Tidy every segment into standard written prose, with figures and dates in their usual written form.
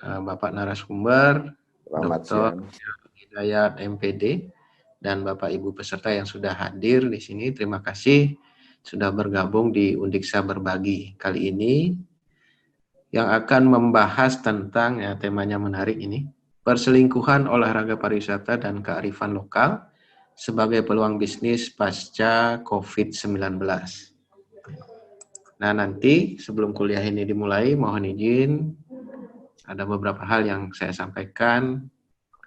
Bapak narasumber, Selamat Dr. siang. Hidayat MPD, dan Bapak Ibu peserta yang sudah hadir di sini. Terima kasih sudah bergabung di Undiksa Berbagi kali ini yang akan membahas tentang, ya temanya menarik ini, perselingkuhan olahraga pariwisata dan kearifan lokal sebagai peluang bisnis pasca COVID-19. Nah, nanti sebelum kuliah ini dimulai, mohon izin ada beberapa hal yang saya sampaikan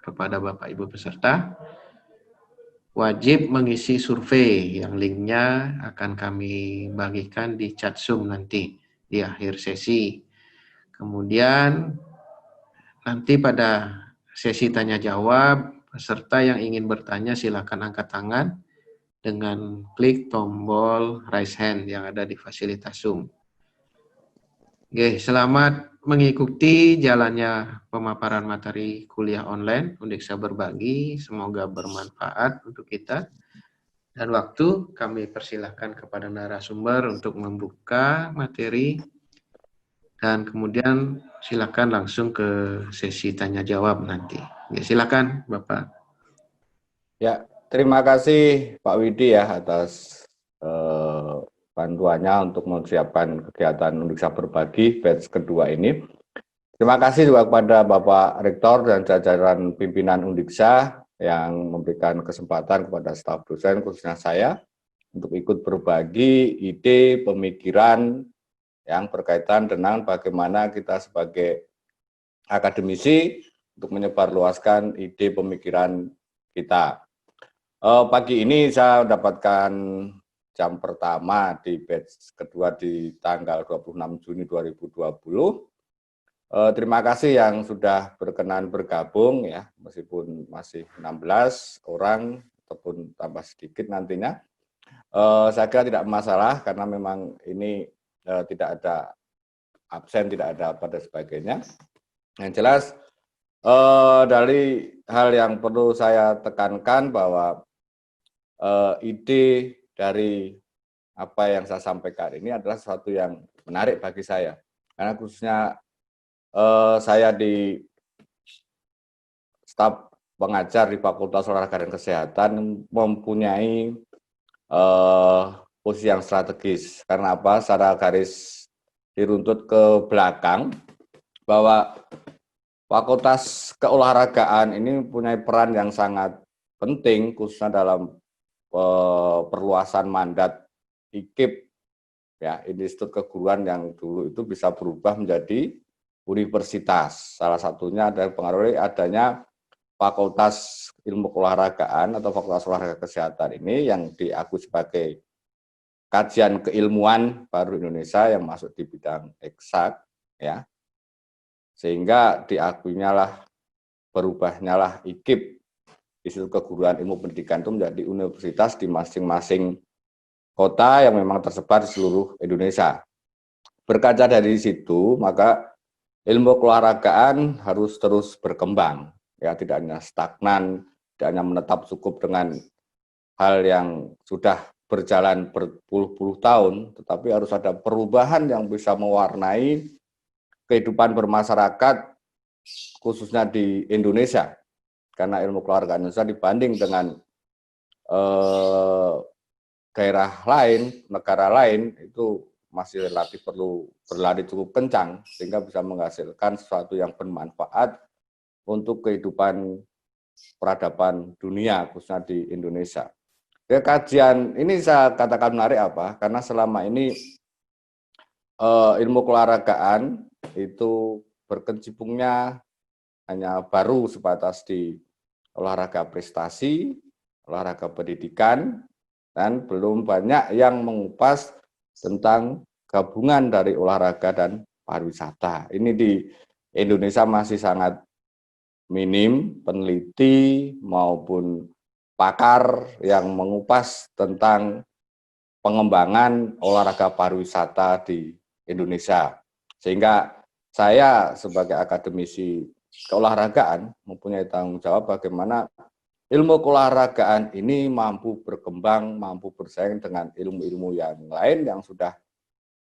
kepada Bapak Ibu peserta. Wajib mengisi survei yang linknya akan kami bagikan di chat Zoom nanti di akhir sesi. Kemudian nanti pada sesi tanya jawab, peserta yang ingin bertanya silakan angkat tangan dengan klik tombol raise hand yang ada di fasilitas Zoom. Oke, selamat mengikuti jalannya pemaparan materi kuliah online Undiksa Berbagi. Semoga bermanfaat untuk kita. Dan waktu kami persilahkan kepada narasumber untuk membuka materi. Dan kemudian silakan langsung ke sesi tanya jawab nanti. Oke, silakan Bapak. Ya, terima kasih Pak Widi ya atas bantuannya untuk mempersiapkan kegiatan Undiksa Berbagi batch kedua ini. Terima kasih juga kepada Bapak Rektor dan jajaran pimpinan Undiksa yang memberikan kesempatan kepada staf dosen, khususnya saya, untuk ikut berbagi ide, pemikiran yang berkaitan dengan bagaimana kita sebagai akademisi untuk menyebarluaskan ide pemikiran kita. Pagi ini saya mendapatkan jam pertama di batch kedua di tanggal 26 Juni 2020. Terima kasih yang sudah berkenan bergabung ya, meskipun masih 16 orang ataupun tambah sedikit nantinya. Saya kira tidak masalah karena memang ini tidak ada absen, tidak ada apa dan sebagainya. Yang jelas dari hal yang perlu saya tekankan bahwa ide dari apa yang saya sampaikan ini adalah sesuatu yang menarik bagi saya. Karena khususnya saya di staf pengajar di Fakultas Olahraga dan Kesehatan mempunyai posisi yang strategis. Karena apa? Secara garis diruntut ke belakang bahwa Fakultas Keolahragaan ini mempunyai peran yang sangat penting khususnya dalam perluasan mandat IKIP ya, Institut Keguruan yang dulu itu bisa berubah menjadi universitas. Salah satunya adalah pengaruh adanya Fakultas Ilmu Keolahragaan atau Fakultas Olahraga Kesehatan ini yang diakui sebagai kajian keilmuan baru Indonesia yang masuk di bidang eksak ya. Sehingga diakuinya lah berubahnya lah IKIP, Institut Keguruan Ilmu Pendidikan itu menjadi universitas di masing-masing kota yang memang tersebar di seluruh Indonesia. Berkaca dari situ, maka ilmu keolahragaan harus terus berkembang, ya tidak hanya stagnan, tidak hanya menetap cukup dengan hal yang sudah berjalan berpuluh-puluh tahun, tetapi harus ada perubahan yang bisa mewarnai kehidupan bermasyarakat, khususnya di Indonesia. Karena ilmu keolahragaan Indonesia dibanding dengan daerah lain, negara lain, itu masih relatif perlu berlari cukup kencang, sehingga bisa menghasilkan sesuatu yang bermanfaat untuk kehidupan peradaban dunia, khususnya di Indonesia. Ya, kajian ini saya katakan menarik apa? Karena selama ini ilmu keolahragaan itu berkecimpungnya hanya baru sebatas di olahraga prestasi, olahraga pendidikan, dan belum banyak yang mengupas tentang gabungan dari olahraga dan pariwisata. Ini di Indonesia masih sangat minim peneliti maupun pakar yang mengupas tentang pengembangan olahraga pariwisata di Indonesia. Sehingga saya sebagai akademisi keolahragaan mempunyai tanggung jawab bagaimana ilmu keolahragaan ini mampu berkembang, mampu bersaing dengan ilmu-ilmu yang lain yang sudah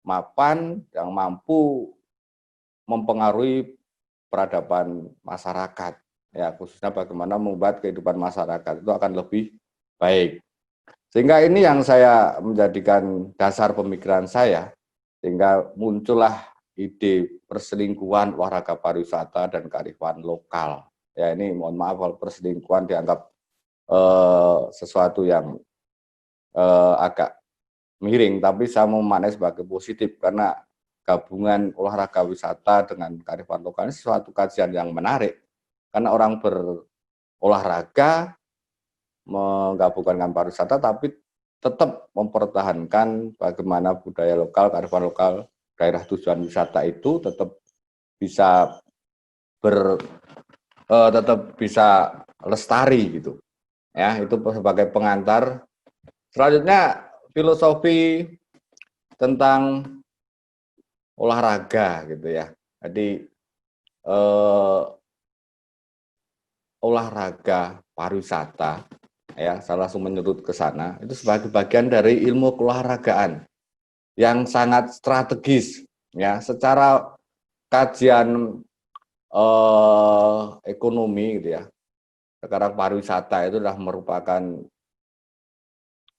mapan, yang mampu mempengaruhi peradaban masyarakat, ya khususnya bagaimana membuat kehidupan masyarakat itu akan lebih baik. Sehingga ini yang saya menjadikan dasar pemikiran saya, sehingga muncullah ide perselingkuhan olahraga pariwisata dan kearifan lokal. Ya ini mohon maaf kalau perselingkuhan dianggap sesuatu yang agak miring, tapi saya memaknai sebagai positif karena gabungan olahraga wisata dengan kearifan lokal ini sesuatu kajian yang menarik karena orang berolahraga menggabungkan dengan pariwisata tapi tetap mempertahankan bagaimana budaya lokal, kearifan lokal, daerah tujuan wisata itu tetap bisa tetap bisa lestari gitu. Ya, itu sebagai pengantar. Selanjutnya filosofi tentang olahraga gitu ya. Jadi olahraga pariwisata ya, saya langsung menyerut ke sana. Itu sebagai bagian dari ilmu keolahragaan yang sangat strategis ya, secara kajian ekonomi gitu ya. Sekarang pariwisata itu sudah merupakan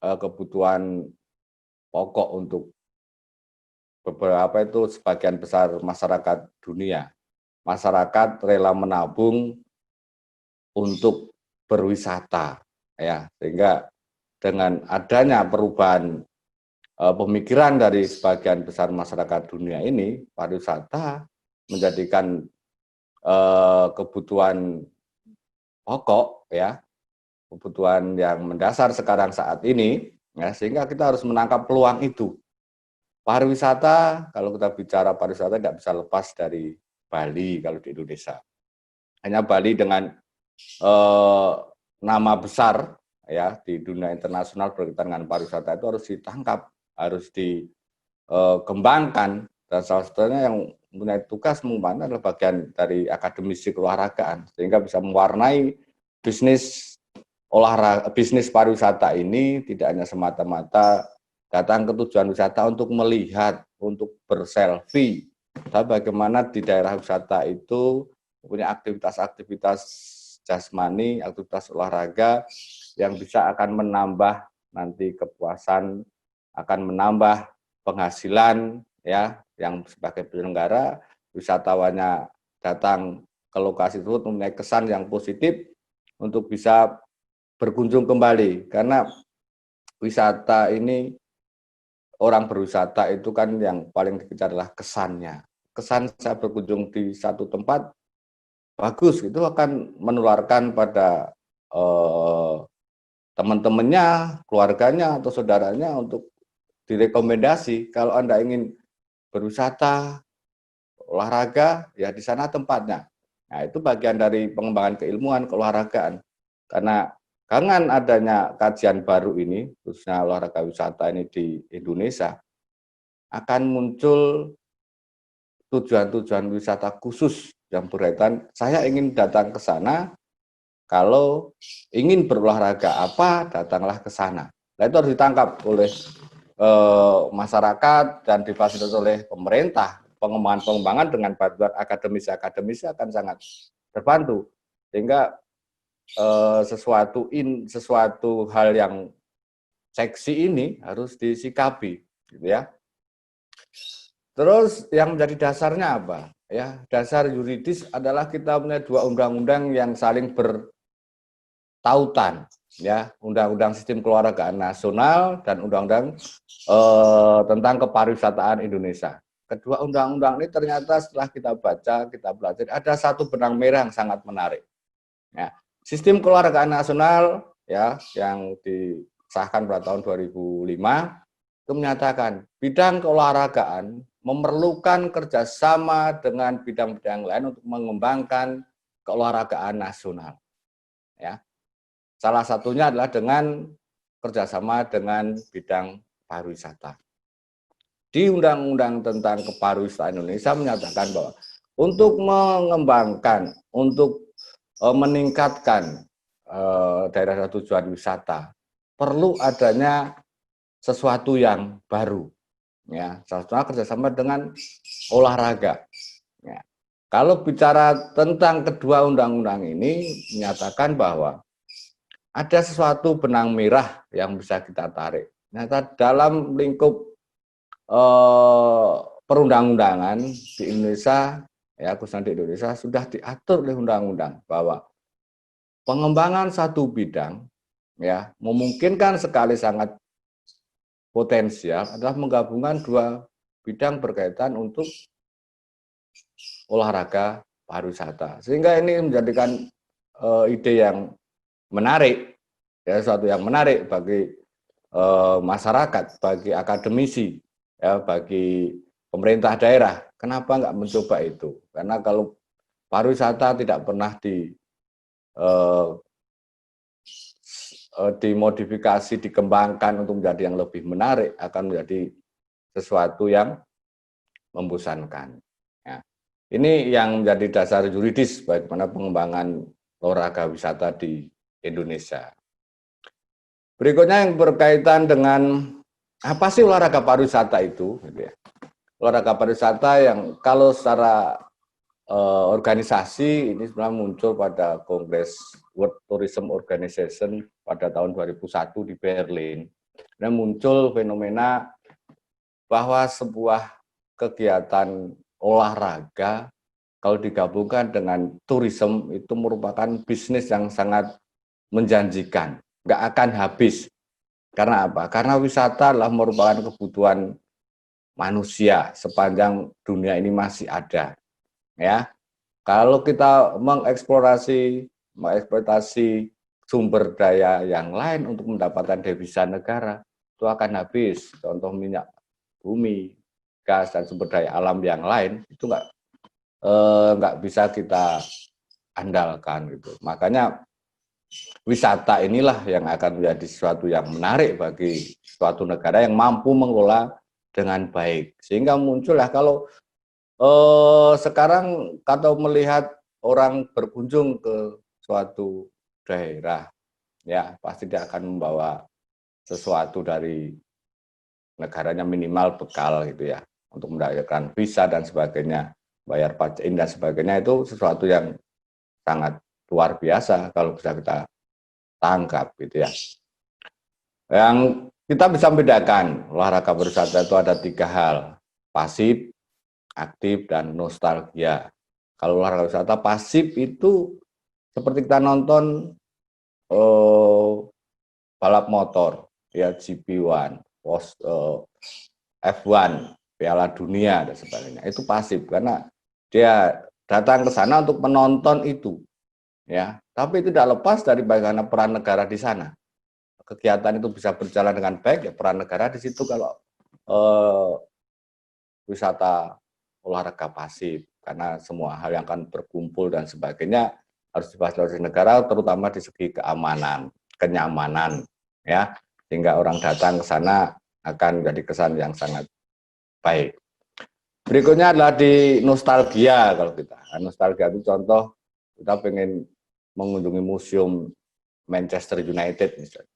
kebutuhan pokok untuk beberapa itu sebagian besar masyarakat dunia. Masyarakat rela menabung untuk berwisata ya, sehingga dengan adanya perubahan pemikiran dari sebagian besar masyarakat dunia ini, pariwisata menjadikan kebutuhan pokok ya, kebutuhan yang mendasar sekarang saat ini ya, sehingga kita harus menangkap peluang itu. Pariwisata, kalau kita bicara pariwisata tidak bisa lepas dari Bali kalau di Indonesia. Hanya Bali dengan nama besar ya di dunia internasional berkaitan dengan pariwisata itu harus ditangkap, harus dikembangkan, dan salah satunya yang mempunyai tugas mengembangkan adalah bagian dari akademisi keolahragaan sehingga bisa mewarnai bisnis olahraga, bisnis pariwisata ini tidak hanya semata-mata datang ke tujuan wisata untuk melihat, untuk berselfie, tapi bagaimana di daerah wisata itu punya aktivitas-aktivitas jasmani, aktivitas olahraga yang bisa akan menambah nanti kepuasan, akan menambah penghasilan ya, yang sebagai penyelenggara wisatawannya datang ke lokasi tersebut mempunyai kesan yang positif untuk bisa berkunjung kembali, karena wisata ini, orang berwisata itu kan yang paling dikejar adalah kesannya. Kesan saya berkunjung di satu tempat bagus, itu akan menularkan pada teman-temannya, keluarganya atau saudaranya untuk direkomendasi. Kalau Anda ingin berwisata, olahraga, ya di sana tempatnya. Nah, itu bagian dari pengembangan keilmuan, keolahragaan. Karena dengan adanya kajian baru ini, khususnya olahraga wisata ini di Indonesia, akan muncul tujuan-tujuan wisata khusus yang berkaitan, saya ingin datang ke sana, kalau ingin berolahraga apa, datanglah ke sana. Nah, itu harus ditangkap oleh masyarakat dan difasilitasi oleh pemerintah. Pengembangan dengan bantuan akademisi akan sangat terbantu. Sehingga sesuatu hal yang seksi ini harus disikapi, gitu ya. Terus yang menjadi dasarnya apa? Ya, dasar yuridis adalah kita punya dua undang-undang yang saling bertautan, ya, Undang-Undang Sistem Keolahragaan Nasional dan Undang-Undang tentang Kepariwisataan Indonesia. Kedua undang-undang ini ternyata setelah kita baca, kita pelajari, ada satu benang merah yang sangat menarik. Ya, Sistem Keolahragaan Nasional ya yang disahkan pada tahun 2005 itu menyatakan bidang keolahragaan memerlukan kerjasama dengan bidang-bidang lain untuk mengembangkan keolahragaan nasional. Ya, salah satunya adalah dengan kerjasama dengan bidang pariwisata. Di Undang-Undang tentang Kepariwisataan Indonesia menyatakan bahwa untuk mengembangkan, untuk meningkatkan daerah tujuan wisata, perlu adanya sesuatu yang baru. Ya, salah satunya kerjasama dengan olahraga. Ya. kalau bicara tentang kedua undang-undang ini menyatakan bahwa ada sesuatu benang merah yang bisa kita tarik. Nah, dalam lingkup perundang-undangan di Indonesia, ya khususnya di Indonesia sudah diatur oleh undang-undang bahwa pengembangan satu bidang ya memungkinkan sekali sangat potensial adalah menggabungkan dua bidang berkaitan untuk olahraga pariwisata. Sehingga ini menjadikan ide yang menarik, ya suatu yang menarik bagi masyarakat, bagi akademisi, ya bagi pemerintah daerah. Kenapa nggak mencoba itu? Karena kalau pariwisata tidak pernah dimodifikasi, dikembangkan untuk menjadi yang lebih menarik, akan menjadi sesuatu yang membosankan. Ya. Ini yang menjadi dasar yuridis bagaimana pengembangan olahraga wisata di Indonesia. Berikutnya yang berkaitan dengan apa sih olahraga pariwisata itu? Olahraga pariwisata yang kalau secara organisasi ini sebenarnya muncul pada Kongres World Tourism Organization pada tahun 2001 di Berlin. Dan muncul fenomena bahwa sebuah kegiatan olahraga kalau digabungkan dengan tourism itu merupakan bisnis yang sangat menjanjikan, nggak akan habis. Karena apa? Karena wisata adalah merupakan kebutuhan manusia sepanjang dunia ini masih ada. Ya, kalau kita mengeksploitasi sumber daya yang lain untuk mendapatkan devisa negara, itu akan habis. Contoh minyak bumi, gas dan sumber daya alam yang lain itu nggak bisa kita andalkan gitu. Makanya wisata inilah yang akan menjadi sesuatu yang menarik bagi suatu negara yang mampu mengelola dengan baik. Sehingga muncullah kalau sekarang kalau melihat orang berkunjung ke suatu daerah, ya pasti dia akan membawa sesuatu dari negaranya, minimal bekal gitu ya, untuk mendapatkan visa dan sebagainya, bayar pajak dan sebagainya. Itu sesuatu yang sangat luar biasa kalau bisa kita tangkap gitu ya. Yang kita bisa membedakan olahraga pariwisata itu ada 3 hal: pasif, aktif, dan nostalgia. Kalau olahraga wisata pasif itu seperti kita nonton balap motor, ya GP1, F1, Piala Dunia dan sebagainya. Itu pasif karena dia datang ke sana untuk menonton itu, ya. Tapi itu tidak lepas dari bagaimana peran negara di sana. Kegiatan itu bisa berjalan dengan baik, ya peran negara di situ kalau wisata olahraga pasif, karena semua hal yang akan berkumpul dan sebagainya harus difasilitasi negara, terutama di segi keamanan, kenyamanan, ya, sehingga orang datang ke sana akan menjadi kesan yang sangat baik. Berikutnya adalah di nostalgia. Kalau kita nostalgia itu contoh kita pengen mengunjungi museum Manchester United misalnya.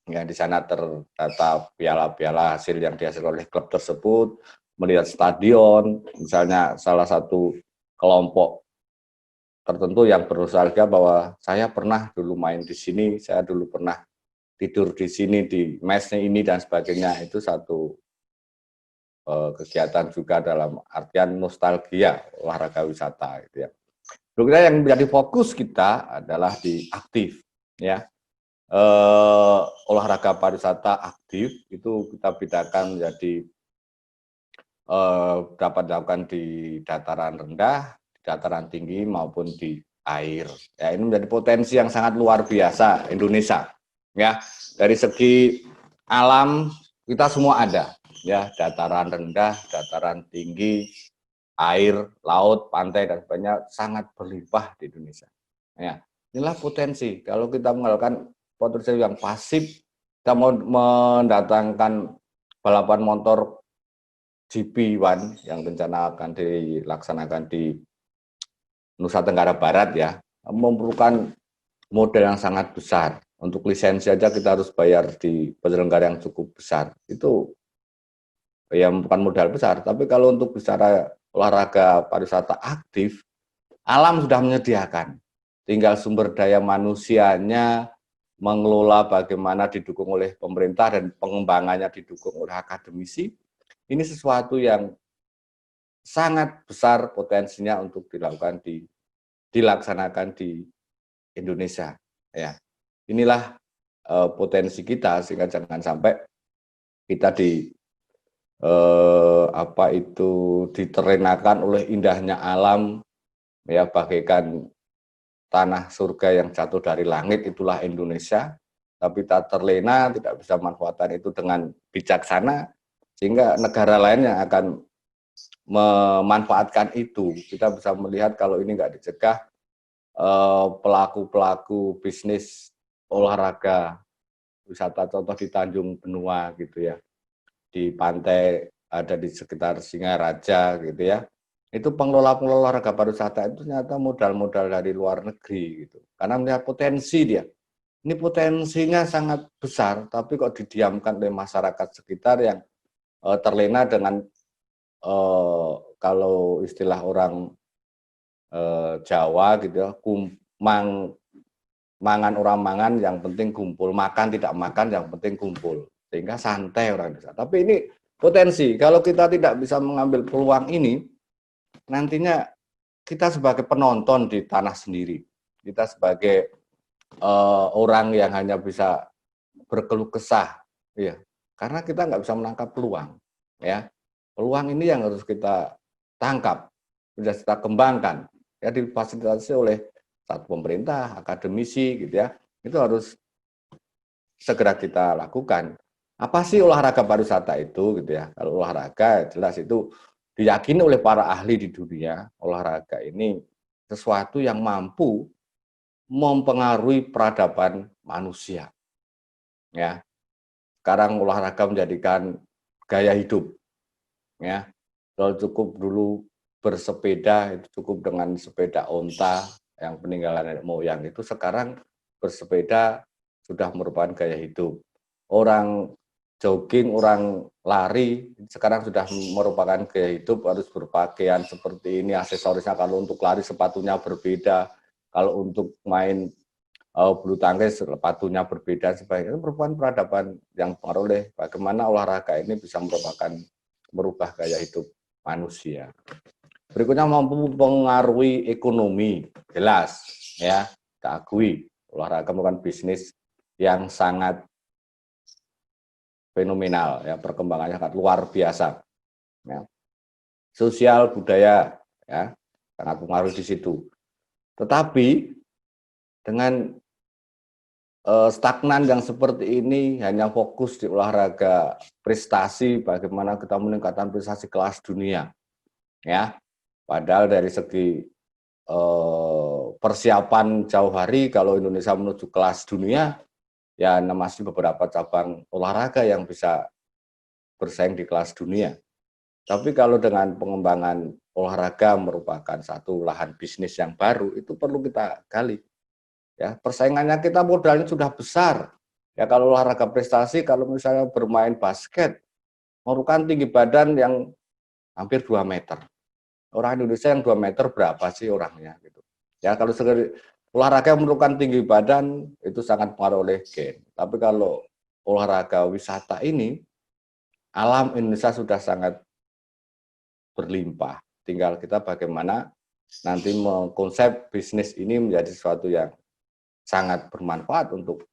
Ya, di sana terdata piala-piala hasil yang dihasilkan oleh klub tersebut, melihat stadion, misalnya salah satu kelompok tertentu yang bernostalgia bahwa saya pernah dulu main di sini, saya dulu pernah tidur di sini, di mesnya ini dan sebagainya. Itu satu kegiatan juga dalam artian nostalgia olahraga wisata gitu ya. Berikutnya yang menjadi fokus kita adalah di aktif, ya. Olahraga pariwisata aktif itu kita bedakan menjadi dapat dilakukan di dataran rendah, di dataran tinggi maupun di air. Ya, ini menjadi potensi yang sangat luar biasa Indonesia. Ya, dari segi alam kita semua ada, ya, dataran rendah, dataran tinggi, air, laut, pantai dan sebagainya sangat berlimpah di Indonesia. Ya, inilah potensi. Kalau kita melakukan potensi yang pasif, kita mau mendatangkan balapan motor GP1 yang rencana akan dilaksanakan di Nusa Tenggara Barat, ya, memerlukan modal yang sangat besar. Untuk lisensi aja kita harus bayar di penyelenggara yang cukup besar. Itu ya bukan modal besar, tapi kalau untuk bicara olahraga pariwisata aktif, alam sudah menyediakan. Tinggal sumber daya manusianya mengelola bagaimana didukung oleh pemerintah dan pengembangannya didukung oleh akademisi. Ini sesuatu yang sangat besar potensinya untuk dilaksanakan di Indonesia. Ya, inilah potensi kita, sehingga jangan sampai kita diterenakan oleh indahnya alam, ya, bagaikan tanah surga yang jatuh dari langit, itulah Indonesia, tapi tak terlena, tidak bisa manfaatkan itu dengan bijaksana, sehingga negara lain yang akan memanfaatkan itu. Kita bisa melihat kalau ini nggak dicegah, pelaku-pelaku bisnis olahraga wisata, contoh di Tanjung Benua gitu ya, di pantai ada di sekitar Singaraja gitu ya, itu pengelola olahraga pariwisata itu ternyata modal-modal dari luar negeri gitu, karena melihat potensi dia. Ini potensinya sangat besar, tapi kok didiamkan oleh masyarakat sekitar yang terlena dengan kalau istilah orang Jawa gitu ya, mangan orang mangan, yang penting kumpul, makan tidak makan, yang penting kumpul, sehingga santai orang desa. Tapi ini potensi, kalau kita tidak bisa mengambil peluang ini, nantinya kita sebagai penonton di tanah sendiri, kita sebagai orang yang hanya bisa berkeluh kesah, ya, karena kita nggak bisa menangkap peluang, ya. Peluang ini yang harus kita tangkap, sudah kita kembangkan, ya, difasilitasi oleh satu pemerintah, akademisi, gitu ya. Itu harus segera kita lakukan. Apa sih olahraga pariwisata itu, gitu ya? Kalau olahraga jelas itu diyakini oleh para ahli di dunia, olahraga ini sesuatu yang mampu mempengaruhi peradaban manusia. Ya, sekarang olahraga menjadikan gaya hidup. Ya, kalau cukup dulu bersepeda, itu cukup dengan sepeda onta yang peninggalan nenek moyang, itu sekarang bersepeda sudah merupakan gaya hidup. Orang jogging, orang lari sekarang sudah merupakan gaya hidup, harus berpakaian seperti ini, aksesorisnya kalau untuk lari sepatunya berbeda, kalau untuk main bulu tangkis sepatunya berbeda, sebagainya. Itu merupakan peradaban yang mempengaruhi bagaimana olahraga ini bisa merupakan merubah gaya hidup manusia. Berikutnya mampu mempengaruhi ekonomi, jelas ya, kita akui olahraga merupakan bisnis yang sangat fenomenal, ya, perkembangannya sangat luar biasa. Ya. Sosial budaya, ya, sangat pengaruh di situ. Tetapi dengan stagnan yang seperti ini, hanya fokus di olahraga prestasi, bagaimana kita meningkatkan prestasi kelas dunia, ya. Padahal dari segi persiapan jauh hari, kalau Indonesia menuju kelas dunia, ya masih beberapa cabang olahraga yang bisa bersaing di kelas dunia. Tapi kalau dengan pengembangan olahraga merupakan satu lahan bisnis yang baru, itu perlu kita gali. Ya, persaingannya kita modalnya sudah besar. Ya, kalau olahraga prestasi, kalau misalnya bermain basket, memerlukan tinggi badan yang hampir 2 meter. Orang Indonesia yang 2 meter berapa sih orangnya gitu. Ya, kalau olahraga yang memerlukan tinggi badan itu sangat pengaruh oleh gen. Tapi kalau olahraga wisata ini, alam Indonesia sudah sangat berlimpah. Tinggal kita bagaimana nanti mengkonsep bisnis ini menjadi sesuatu yang sangat bermanfaat untuk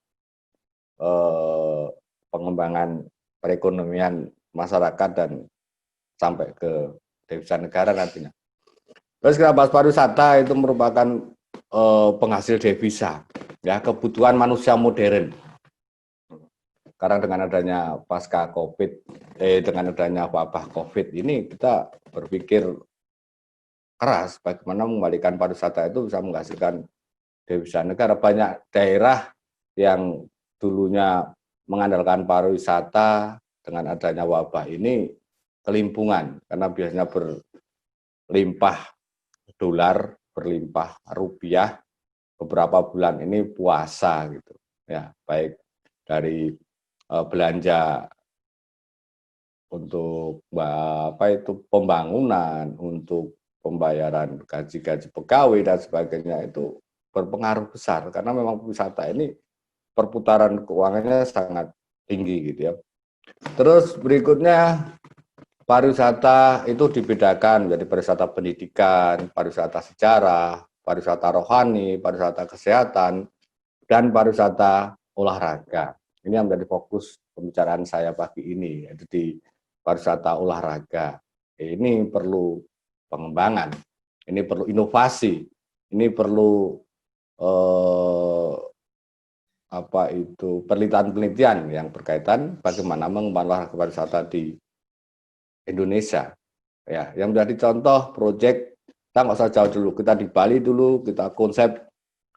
pengembangan perekonomian masyarakat dan sampai ke devisa negara nantinya. Terus kenapa pariwisata itu merupakan penghasil devisa, ya, kebutuhan manusia modern. Karena dengan adanya pasca COVID, dengan adanya wabah COVID ini, kita berpikir keras bagaimana mengembalikan pariwisata itu bisa menghasilkan devisa negara. Banyak daerah yang dulunya mengandalkan pariwisata, dengan adanya wabah ini kelimpungan, karena biasanya berlimpah dolar, berlimpah rupiah, beberapa bulan ini puasa gitu ya, baik dari belanja apa itu pembangunan, untuk pembayaran gaji-gaji pegawai dan sebagainya itu berpengaruh besar karena memang wisata ini perputaran keuangannya sangat tinggi gitu ya. Terus berikutnya pariwisata itu dibedakan menjadi pariwisata pendidikan, pariwisata sejarah, pariwisata rohani, pariwisata kesehatan, dan pariwisata olahraga. Ini yang menjadi fokus pembicaraan saya pagi ini, yaitu di pariwisata olahraga. Ini perlu pengembangan, ini perlu inovasi, ini perlu penelitian-penelitian yang berkaitan bagaimana mengembangkan olahraga pariwisata di Indonesia. Ya, yang menjadi contoh proyek, kita nggak usah jauh dulu, kita di Bali dulu, kita konsep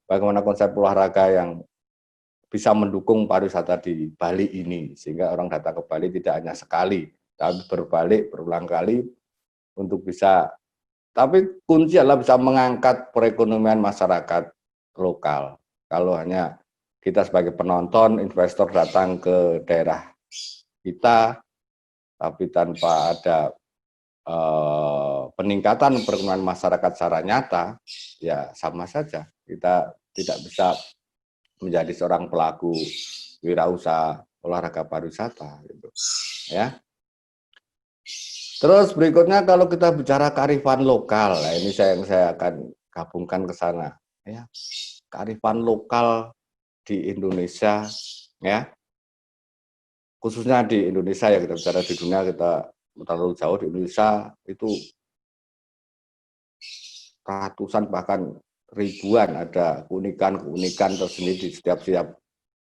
bagaimana konsep olahraga yang bisa mendukung pariwisata di Bali ini, sehingga orang datang ke Bali tidak hanya sekali, tapi berbalik berulang kali untuk bisa, tapi kunci adalah bisa mengangkat perekonomian masyarakat lokal. Kalau hanya kita sebagai penonton, investor datang ke daerah kita, tapi tanpa ada peningkatan perekonomian masyarakat secara nyata, ya sama saja. Kita tidak bisa menjadi seorang pelaku wirausaha olahraga pariwisata, gitu. Ya. Terus berikutnya kalau kita bicara kearifan lokal, nah ini saya akan gabungkan ke sana. Ya. Kearifan lokal di Indonesia, ya, khususnya di Indonesia ya, kita bicara di dunia kita terlalu jauh, di Indonesia itu ratusan bahkan ribuan ada keunikan-keunikan tersendiri di setiap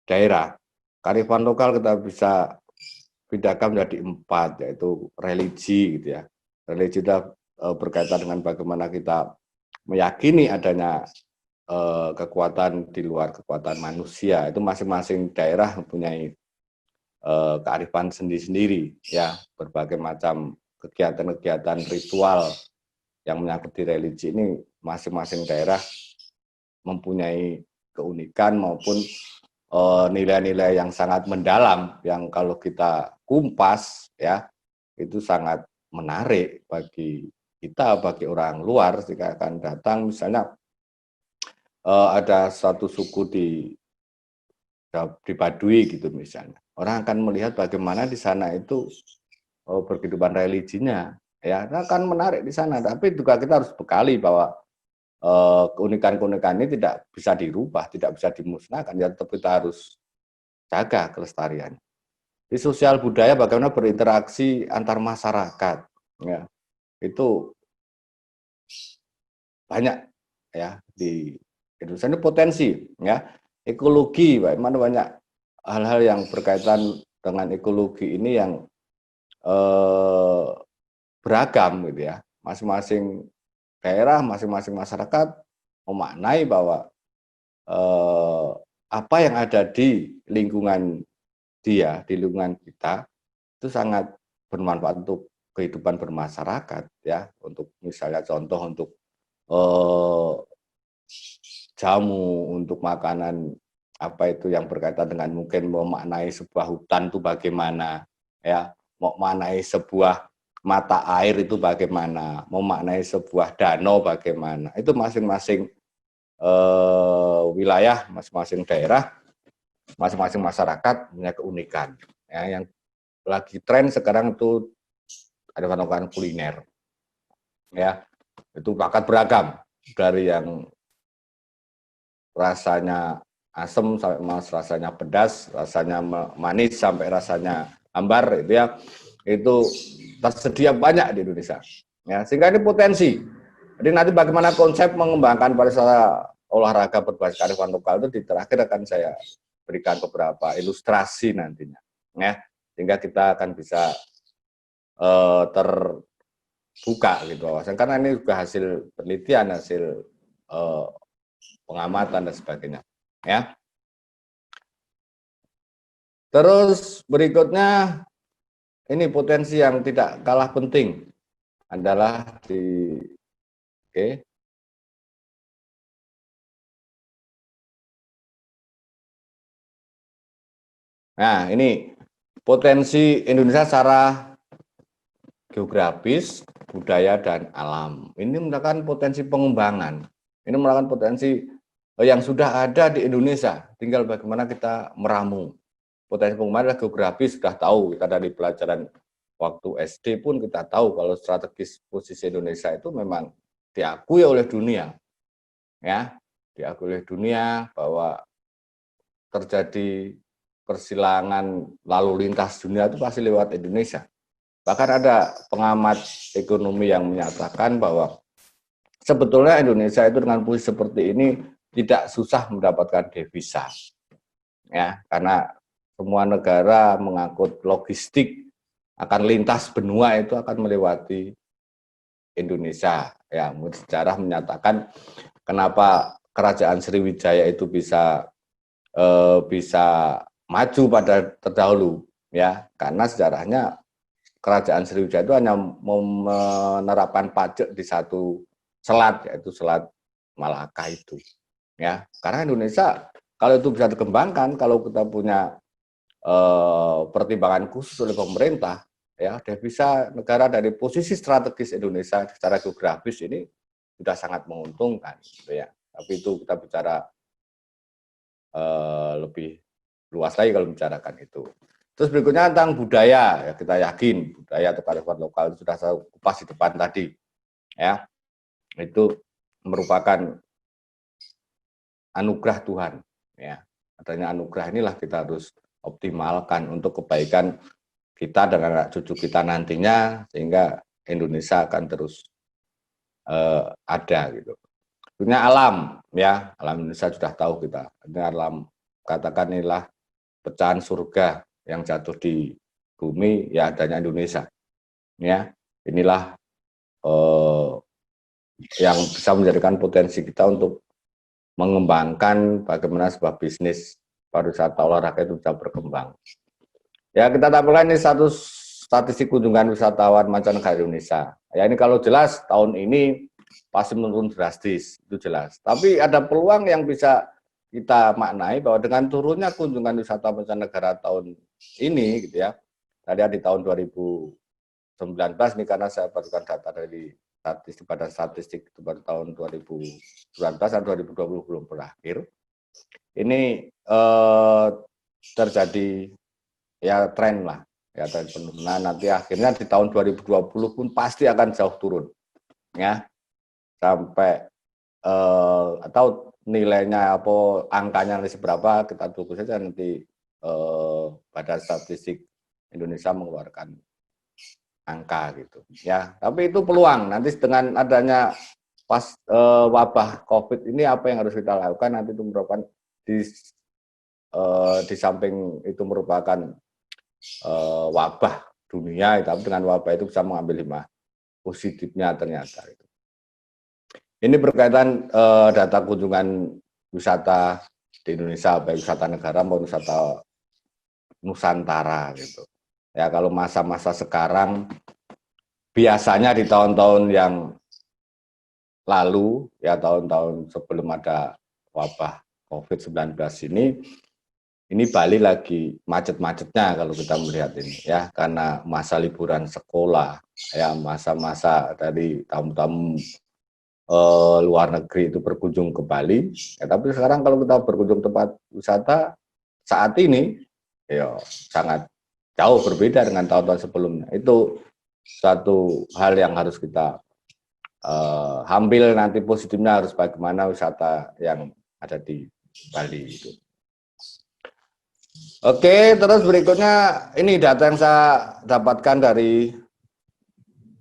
daerah. Kearifan lokal kita bisa bedakan menjadi 4, yaitu religi gitu ya. Religi itu berkaitan dengan bagaimana kita meyakini adanya kekuatan di luar kekuatan manusia. Itu masing-masing daerah mempunyai kearifan sendiri-sendiri ya, berbagai macam kegiatan-kegiatan ritual yang menyangkut di religi ini masing-masing daerah mempunyai keunikan maupun nilai-nilai yang sangat mendalam yang kalau kita kumpas ya itu sangat menarik bagi kita, bagi orang luar jika akan datang. Misalnya ada satu suku di Baduy gitu misalnya, orang akan melihat bagaimana di sana itu berkehidupan religinya ya, akan menarik di sana. Tapi juga kita harus bekali bahwa keunikan-keunikan ini tidak bisa dirubah, tidak bisa dimusnahkan, ya tetap kita harus jaga kelestarian. Di sosial budaya bagaimana berinteraksi antar masyarakat, ya itu banyak ya di Indonesia ini potensi, ya ekologi, bagaimana banyak hal-hal yang berkaitan dengan ekologi ini yang beragam gitu ya, masing-masing daerah, masing-masing masyarakat memaknai bahwa apa yang ada di lingkungan dia, di lingkungan kita itu sangat bermanfaat untuk kehidupan bermasyarakat ya. Untuk misalnya contoh untuk jamu, untuk makanan apa itu yang berkaitan dengan mungkin memaknai sebuah hutan itu bagaimana ya, memaknai sebuah mata air itu bagaimana, memaknai sebuah danau bagaimana. Itu masing-masing wilayah, masing-masing daerah, masing-masing masyarakat punya keunikan. Ya, yang lagi tren sekarang itu ada makanan kuliner. Ya, itu bakat beragam dari yang rasanya asam sampai rasanya pedas, rasanya manis sampai rasanya hambar itu ya. Itu tersedia banyak di Indonesia. Ya, sehingga ini potensi. Jadi nanti bagaimana konsep mengembangkan pariwisata olahraga berbasis kearifan lokal itu di terakhir akan saya berikan beberapa ilustrasi nantinya, ya, sehingga kita akan bisa terbuka gitu, karena ini juga hasil penelitian, hasil pengamatan dan sebagainya, ya. Terus berikutnya ini potensi yang tidak kalah penting adalah Nah, ini potensi Indonesia secara geografis, budaya, dan alam. Ini merupakan potensi pengembangan. Ini merupakan potensi yang sudah ada di Indonesia. Tinggal bagaimana kita meramu. Potensi pengembangan adalah geografis, sudah tahu. Kita dari pelajaran waktu SD pun kita tahu kalau strategis posisi Indonesia itu memang diakui oleh dunia. Ya, diakui oleh dunia bahwa terjadi persilangan lalu lintas dunia itu pasti lewat Indonesia. Bahkan ada pengamat ekonomi yang menyatakan bahwa sebetulnya Indonesia itu dengan posisi seperti ini tidak susah mendapatkan devisa. Ya, karena semua negara mengangkut logistik akan lintas benua itu akan melewati Indonesia. Ya, sejarah menyatakan kenapa Kerajaan Sriwijaya itu bisa maju pada terdahulu, ya, karena sejarahnya Kerajaan Sriwijaya itu hanya menerapkan pajak di satu selat, yaitu Selat Malaka itu, ya. Karena Indonesia kalau itu bisa dikembangkan, kalau kita punya pertimbangan khusus oleh pemerintah, ya, devisa negara dari posisi strategis Indonesia secara geografis ini sudah sangat menguntungkan, gitu ya. Tapi itu kita bicara lebih luas lagi kalau membicarakan itu. Terus berikutnya tentang budaya, ya kita yakin budaya atau kearifan lokal itu sudah saya kupas di depan tadi, ya itu merupakan anugerah Tuhan, ya adanya anugerah inilah kita harus optimalkan untuk kebaikan kita dan anak cucu kita nantinya sehingga Indonesia akan terus ada gitu. Punya alam, ya alam Indonesia sudah tahu kita. Ini alam, katakan inilah pecahan surga yang jatuh di bumi, ya adanya Indonesia. Ya, inilah yang bisa menjadikan potensi kita untuk mengembangkan bagaimana sebuah bisnis pariwisata olahraga itu bisa berkembang. Ya kita tampilkan ini satu statistik kunjungan wisatawan mancanegara Indonesia. Ya ini kalau jelas tahun ini pasti menurun drastis, itu jelas. Tapi ada peluang yang bisa kita maknai bahwa dengan turunnya kunjungan wisata mancanegara tahun ini, gitu ya. Tadi di tahun 2019 nih karena saya berikan data dari statistik pada statistik itu pada tahun 2019 dan 2020 belum berakhir. Ini terjadi ya tren lah, ya tren penurunan. Nanti akhirnya di tahun 2020 pun pasti akan jauh turun, ya sampai atau nilainya apa angkanya nanti seberapa kita tunggu saja nanti pada statistik Indonesia mengeluarkan angka gitu ya. Tapi itu peluang nanti dengan adanya pas wabah COVID ini apa yang harus kita lakukan nanti itu merupakan di samping itu merupakan wabah dunia, tapi dengan wabah itu bisa mengambil hikmah positifnya ternyata itu. Ini berkaitan data kunjungan wisata di Indonesia, baik wisata negara maupun wisata Nusantara gitu. Ya kalau masa-masa sekarang biasanya di tahun-tahun yang lalu, ya tahun-tahun sebelum ada wabah COVID-19 ini Bali lagi macet-macetnya kalau kita melihat ini ya, karena masa liburan sekolah, ya masa-masa dari tamu-tamu luar negeri itu berkunjung ke Bali. Ya, tapi sekarang kalau kita berkunjung tempat wisata saat ini, ya sangat jauh berbeda dengan tahun-tahun sebelumnya. Itu satu hal yang harus kita ambil nanti positifnya harus bagaimana wisata yang ada di Bali itu. Oke, terus berikutnya ini data yang saya dapatkan dari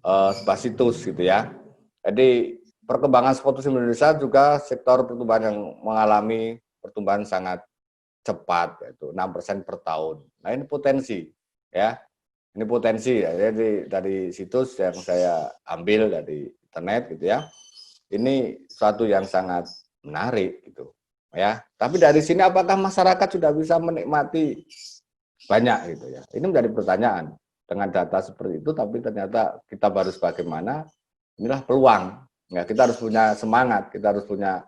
sebuah situs gitu ya. Jadi perkembangan sport tourism Indonesia juga sektor pertumbuhan yang mengalami pertumbuhan sangat cepat, yaitu 6% per tahun. Nah ini potensi, ya. Ini potensi ya. Jadi dari situs yang saya ambil dari internet gitu ya. Ini suatu yang sangat menarik gitu, ya. Tapi dari sini apakah masyarakat sudah bisa menikmati banyak gitu ya? Ini menjadi pertanyaan. Dengan data seperti itu, tapi ternyata kita harus bagaimana? Inilah peluang. Ya, kita harus punya semangat, kita harus punya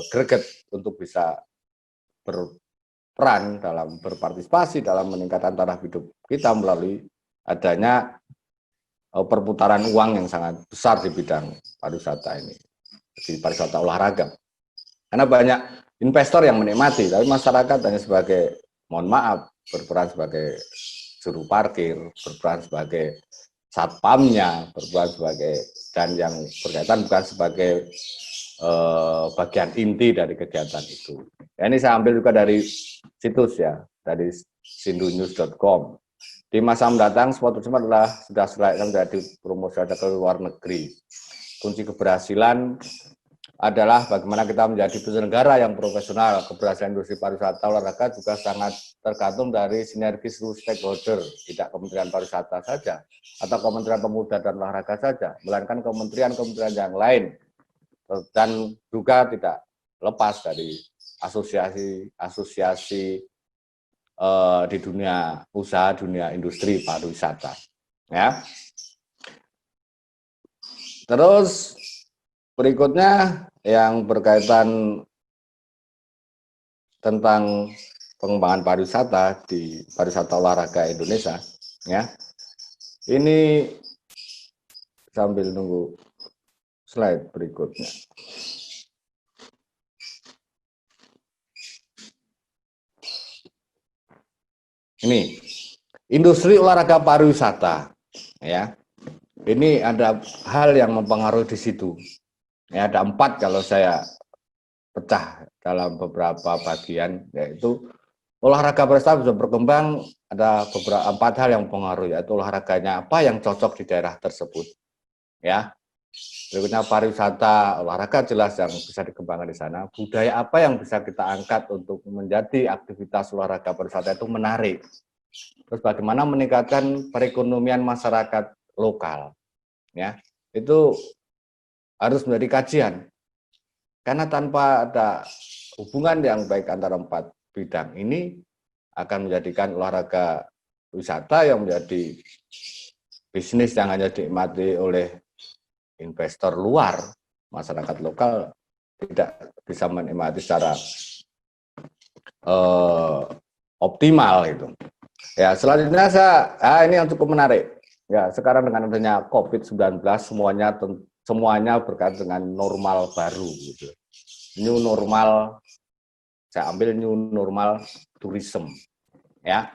greget untuk bisa berperan dalam berpartisipasi dalam meningkatkan taraf hidup kita melalui adanya perputaran uang yang sangat besar di bidang pariwisata ini, di pariwisata olahraga. Karena banyak investor yang menikmati, tapi masyarakat hanya sebagai, mohon maaf, berperan sebagai juru parkir, berperan sebagai satpamnya, berperan sebagai, dan yang berkaitan bukan sebagai bagian inti dari kegiatan itu. Ya, ini saya ambil juga dari situs ya, dari sindunews.com. Di masa mendatang, sport tourism adalah sudah selayaknya menjadi promosi ke luar negeri. Kunci keberhasilan adalah bagaimana kita menjadi penyelenggara yang profesional. Keberhasilan industri pariwisata olahraga juga sangat tergantung dari sinergi seluruh stakeholder, tidak Kementerian Pariwisata saja atau Kementerian Pemuda dan Olahraga saja, melainkan kementerian-kementerian yang lain, dan juga tidak lepas dari asosiasi-asosiasi di dunia usaha, dunia industri pariwisata. Ya. Terus berikutnya yang berkaitan tentang pengembangan pariwisata di pariwisata olahraga Indonesia, ya. Ini sambil nunggu slide berikutnya. Ini industri olahraga pariwisata, ya. Ini ada hal yang mempengaruhi di situ. Ya, ada 4 kalau saya pecah dalam beberapa bagian, yaitu olahraga pariwisata bisa berkembang, ada beberapa 4 hal yang mempengaruhi, yaitu olahraganya apa yang cocok di daerah tersebut. Ya. Berikutnya pariwisata, olahraga jelas yang bisa dikembangkan di sana. Budaya apa yang bisa kita angkat untuk menjadi aktivitas olahraga pariwisata itu menarik. Terus bagaimana meningkatkan perekonomian masyarakat lokal. Ya, itu harus menjadi kajian. Karena tanpa ada hubungan yang baik antara 4 bidang ini akan menjadikan olahraga wisata yang menjadi bisnis yang hanya dinikmati oleh investor luar, masyarakat lokal tidak bisa menikmati secara optimal itu. Ya, selanjutnya ini yang cukup menarik. Ya, sekarang dengan adanya COVID-19 semuanya berkaitan dengan normal baru gitu. New normal, saya ambil new normal tourism. Ya.